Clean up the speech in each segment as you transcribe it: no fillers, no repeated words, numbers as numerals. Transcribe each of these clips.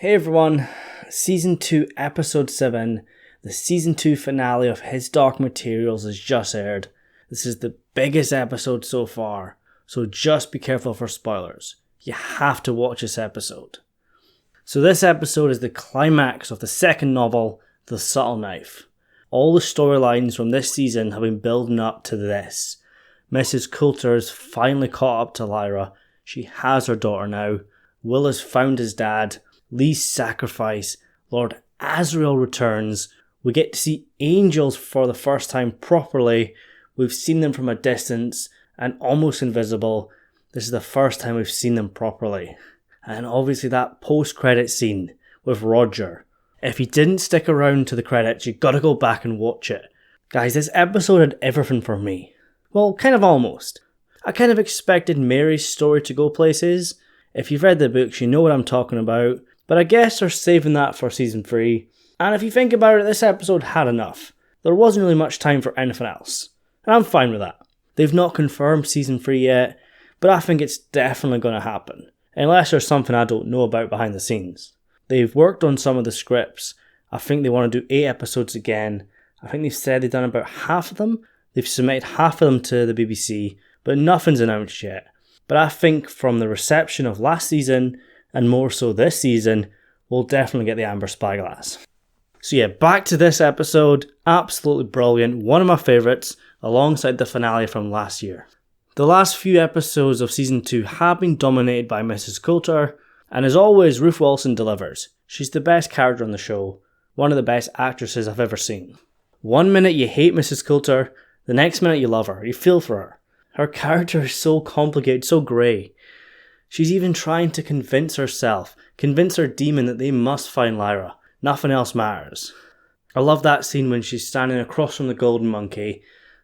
Hey everyone, Season 2 Episode 7, the Season 2 finale of His Dark Materials has just aired. This is the biggest episode so far, so just be careful for spoilers. You have to watch this episode. So this episode is the climax of the second novel, The Subtle Knife. All the storylines from this season have been building up to this. Mrs. Coulter has finally caught up to Lyra. She has her daughter now. Will has found his dad. Lee's sacrifice, Lord Azrael returns, we get to see angels for the first time properly, we've seen them from a distance and almost invisible, this is the first time we've seen them properly. And obviously that post-credit scene with Roger. If you didn't stick around to the credits, you gotta go back and watch it. Guys, this episode had everything for me. Well, kind of almost. I kind of expected Mary's story to go places. If you've read the books, you know what I'm talking about. But I guess they're saving that for Season 3. And if you think about it, this episode had enough. There wasn't really much time for anything else. And I'm fine with that. They've not confirmed Season 3 yet, but I think it's definitely going to happen. Unless there's something I don't know about behind the scenes. They've worked on some of the scripts. I think they want to do 8 episodes again. I think they've said they've done about half of them. They've submitted half of them to the BBC, but nothing's announced yet. But I think from the reception of last season, and more so this season, we'll definitely get the Amber Spyglass. So yeah, back to this episode, absolutely brilliant, one of my favourites, alongside the finale from last year. The last few episodes of Season 2 have been dominated by Mrs. Coulter, and as always, Ruth Wilson delivers. She's the best character on the show, one of the best actresses I've ever seen. One minute you hate Mrs. Coulter, the next minute you love her, you feel for her. Her character is so complicated, so grey. She's even trying to convince herself, convince her demon that they must find Lyra. Nothing else matters. I love that scene when she's standing across from the golden monkey.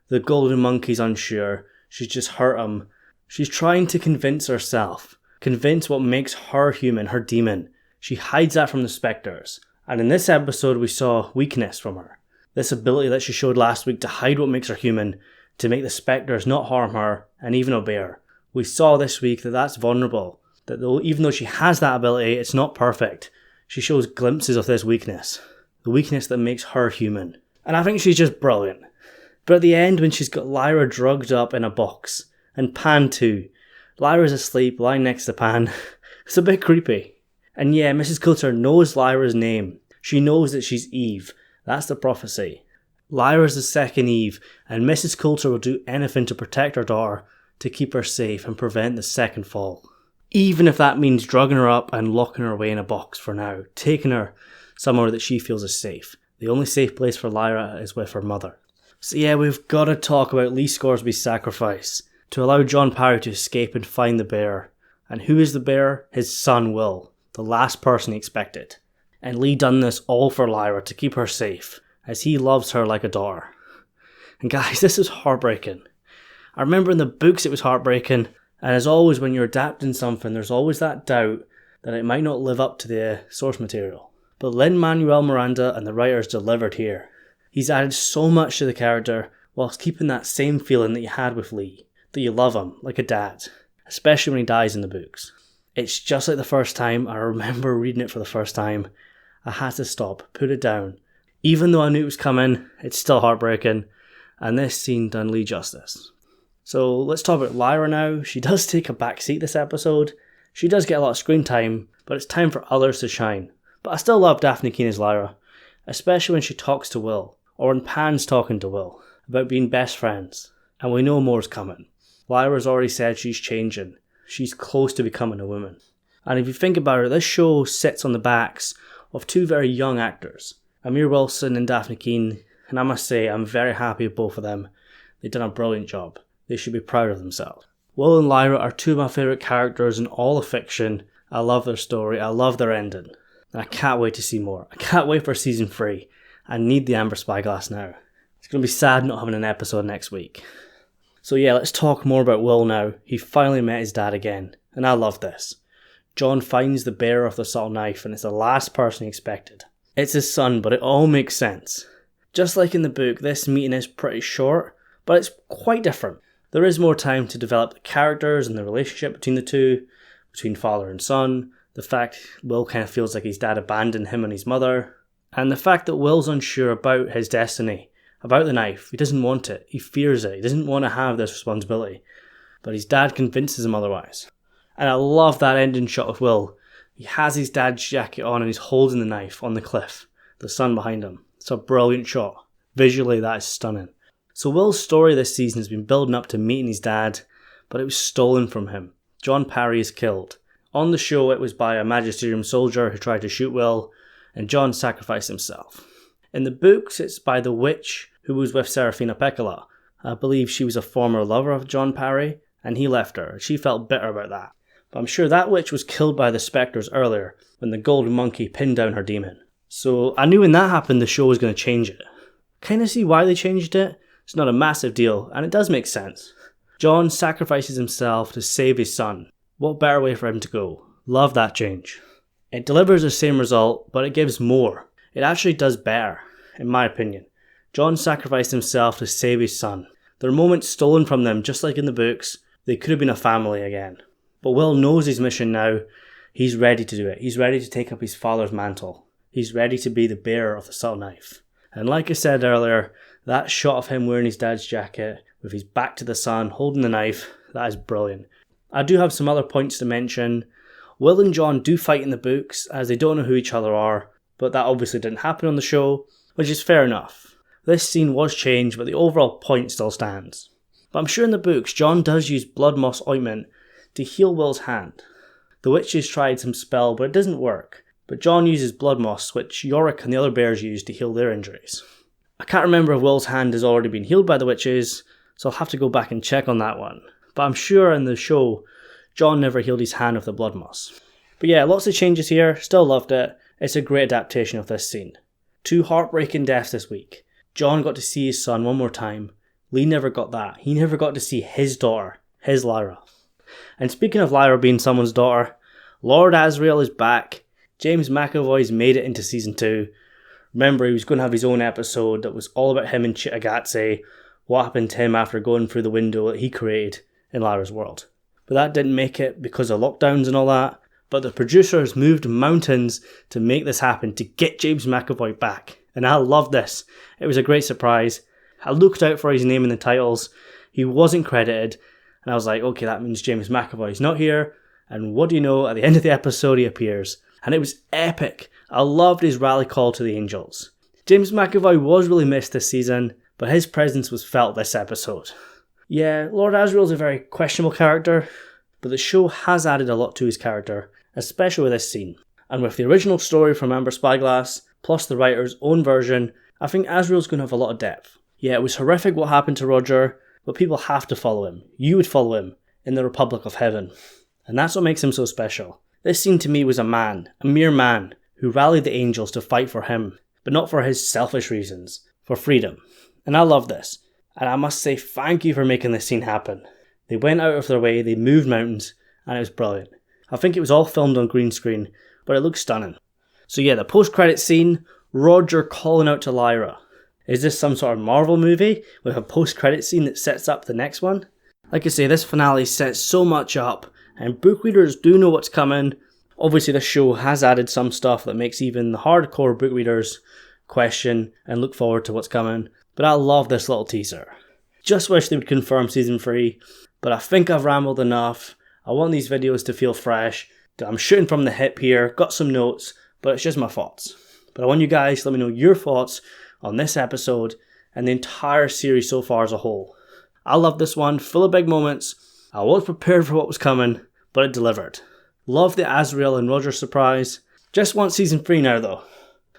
The golden monkey's unsure. She's just hurt him. She's trying to convince herself. Convince what makes her human, her demon. She hides that from the spectres. And in this episode we saw weakness from her. This ability that she showed last week to hide what makes her human. To make the spectres not harm her and even obey her. We saw this week that that's vulnerable, that even though she has that ability, it's not perfect. She shows glimpses of this weakness, the weakness that makes her human. And I think she's just brilliant. But at the end, when she's got Lyra drugged up in a box, and Pan too, Lyra's asleep, lying next to Pan, it's a bit creepy. And yeah, Mrs. Coulter knows Lyra's name. She knows that she's Eve. That's the prophecy. Lyra's the second Eve, and Mrs. Coulter will do anything to protect her daughter, to keep her safe and prevent the second fall. Even if that means drugging her up and locking her away in a box for now, taking her somewhere that she feels is safe. The only safe place for Lyra is with her mother. So yeah, we've got to talk about Lee Scoresby's sacrifice to allow John Parry to escape and find the bear. And who is the bear? His son Will, the last person he expected. And Lee done this all for Lyra to keep her safe, as he loves her like a daughter. And guys, this is heartbreaking. I remember in the books it was heartbreaking, and as always when you're adapting something there's always that doubt that it might not live up to the source material. But Lin-Manuel Miranda and the writers delivered here. He's added so much to the character whilst keeping that same feeling that you had with Lee, that you love him like a dad, especially when he dies in the books. It's just like the first time. I remember reading it for the first time. I had to stop, put it down. Even though I knew it was coming, it's still heartbreaking, and this scene done Lee justice. So let's talk about Lyra now. She does take a back seat this episode. She does get a lot of screen time, but it's time for others to shine. But I still love Daphne Keenan's Lyra, especially when she talks to Will, or when Pan's talking to Will, about being best friends. And we know more's coming. Lyra's already said she's changing. She's close to becoming a woman. And if you think about it, this show sits on the backs of two very young actors, Amir Wilson and Daphne Keane, and I must say I'm very happy with both of them. They've done a brilliant job. They should be proud of themselves. Will and Lyra are two of my favourite characters in all of fiction. I love their story, I love their ending. And I can't wait to see more. I can't wait for Season 3. I need the Amber Spyglass now. It's going to be sad not having an episode next week. So yeah, let's talk more about Will now. He finally met his dad again, and I love this. John finds the bearer of the subtle knife, and it's the last person he expected. It's his son, but it all makes sense. Just like in the book, this meeting is pretty short, but it's quite different. There is more time to develop the characters and the relationship between the two, between father and son, the fact Will kind of feels like his dad abandoned him and his mother, and the fact that Will's unsure about his destiny, about the knife. He doesn't want it, he fears it, he doesn't want to have this responsibility, but his dad convinces him otherwise. And I love that ending shot of Will. He has his dad's jacket on and he's holding the knife on the cliff, the sun behind him. It's a brilliant shot. Visually, that is stunning. So Will's story this season has been building up to meeting his dad, but it was stolen from him. John Parry is killed. On the show, it was by a Magisterium soldier who tried to shoot Will, and John sacrificed himself. In the books, it's by the witch who was with Serafina Pekkala. I believe she was a former lover of John Parry, and he left her. She felt bitter about that. But I'm sure that witch was killed by the spectres earlier, when the golden monkey pinned down her demon. So I knew when that happened the show was going to change it. Kind of see why they changed it. It's not a massive deal, and it does make sense. John sacrifices himself to save his son. What better way for him to go? Love that change. It delivers the same result, but it gives more. It actually does better, in my opinion. John sacrificed himself to save his son. There are moments stolen from them, just like in the books. They could have been a family again. But Will knows his mission now. He's ready to do it. He's ready to take up his father's mantle. He's ready to be the bearer of the subtle knife. And like I said earlier, that shot of him wearing his dad's jacket, with his back to the sun, holding the knife, that is brilliant. I do have some other points to mention. Will and John do fight in the books, as they don't know who each other are, but that obviously didn't happen on the show, which is fair enough. This scene was changed, but the overall point still stands. But I'm sure in the books, John does use blood moss ointment to heal Will's hand. The witches tried some spell, but it doesn't work. But John uses blood moss, which Yorick and the other bears use to heal their injuries. I can't remember if Will's hand has already been healed by the witches, so I'll have to go back and check on that one. But I'm sure in the show, John never healed his hand with the blood moss. But yeah, lots of changes here, still loved it. It's a great adaptation of this scene. 2 heartbreaking deaths this week. John got to see his son one more time. Lee never got that. He never got to see his daughter, his Lyra. And speaking of Lyra being someone's daughter, Lord Azrael is back. James McAvoy's made it into season 2. Remember, he was going to have his own episode that was all about him and Chittagazze, what happened to him after going through the window that he created in Lyra's world. But that didn't make it because of lockdowns and all that. But the producers moved mountains to make this happen, to get James McAvoy back. And I loved this. It was a great surprise. I looked out for his name in the titles. He wasn't credited. And I was like, okay, that means James McAvoy's not here. And what do you know, at the end of the episode he appears. And it was epic. I loved his rally call to the angels. James McAvoy was really missed this season, but his presence was felt this episode. Yeah, Lord Azrael's a very questionable character, but the show has added a lot to his character, especially with this scene. And with the original story from Amber Spyglass, plus the writer's own version, I think Azrael's going to have a lot of depth. Yeah, it was horrific what happened to Roger, but people have to follow him. You would follow him in the Republic of Heaven. And that's what makes him so special. This scene to me was a man, a mere man, who rallied the angels to fight for him, but not for his selfish reasons, for freedom. And I love this. And I must say thank you for making this scene happen. They went out of their way, they moved mountains, and it was brilliant. I think it was all filmed on green screen, but it looks stunning. So yeah, the post-credit scene, Roger calling out to Lyra. Is this some sort of Marvel movie with a post-credit scene that sets up the next one? Like I say, this finale sets so much up, and book readers do know what's coming. Obviously this show has added some stuff that makes even the hardcore book readers question and look forward to what's coming. But I love this little teaser. Just wish they would confirm season 3, but I think I've rambled enough. I want these videos to feel fresh. I'm shooting from the hip here, got some notes, but it's just my thoughts. But I want you guys to let me know your thoughts on this episode and the entire series so far as a whole. I love this one, full of big moments. I was prepared for what was coming, but it delivered. Love the Azrael and Roger surprise. Just want season 3 now though.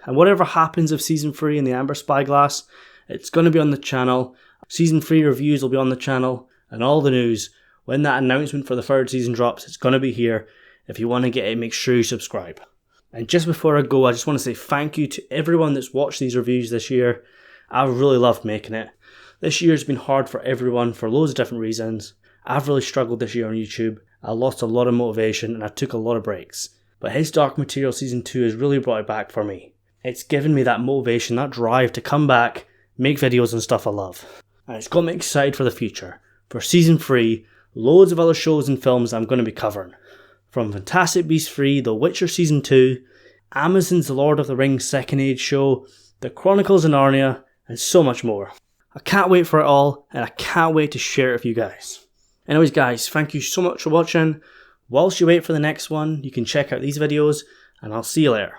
And whatever happens of season 3 in the Amber Spyglass, it's going to be on the channel. Season 3 reviews will be on the channel, and all the news. When that announcement for the 3rd season drops, it's going to be here. If you want to get it, make sure you subscribe. And just before I go, I just want to say thank you to everyone that's watched these reviews this year. I've really loved making it. This year's been hard for everyone for loads of different reasons. I've really struggled this year on YouTube. I lost a lot of motivation and I took a lot of breaks. But His Dark Material Season 2 has really brought it back for me. It's given me that motivation, that drive to come back, make videos and stuff I love. And it's got me excited for the future. For Season 3, loads of other shows and films I'm going to be covering. From Fantastic Beasts 3, The Witcher Season 2, Amazon's The Lord of the Rings Second Age show, The Chronicles of Narnia, and so much more. I can't wait for it all, and I can't wait to share it with you guys. Anyways guys, thank you so much for watching. Whilst you wait for the next one, you can check out these videos, and I'll see you later.